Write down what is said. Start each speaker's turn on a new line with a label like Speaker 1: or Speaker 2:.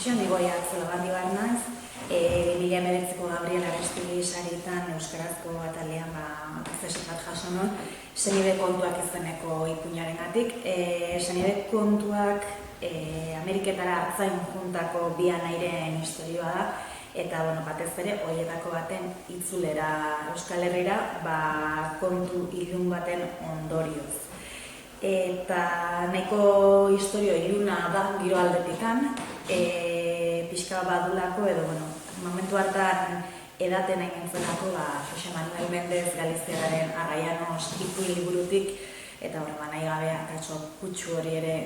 Speaker 1: Kaixo, ni Goia Zolabandi bat naiz. 2019ko Gabriel Aresti sarietan euskarazko atalean prozesu bat jaso nuen, senide kontuak izeneko ipuinarengatik. Senide kontuak Ameriketara artzain juntako bi anairen historioa da, eta batez ere horietako baten itzulera Euskal Herrira kontu ilun baten ondorioz. Eta nahiko historio iluna da giro aldetikan, pixka badulako edo, momentu hartan edaten egin zenako Jose Manuel Mendez Galiziararen Arraianos ipuin liburutik, eta nahi gabe akatso kutsu hori ere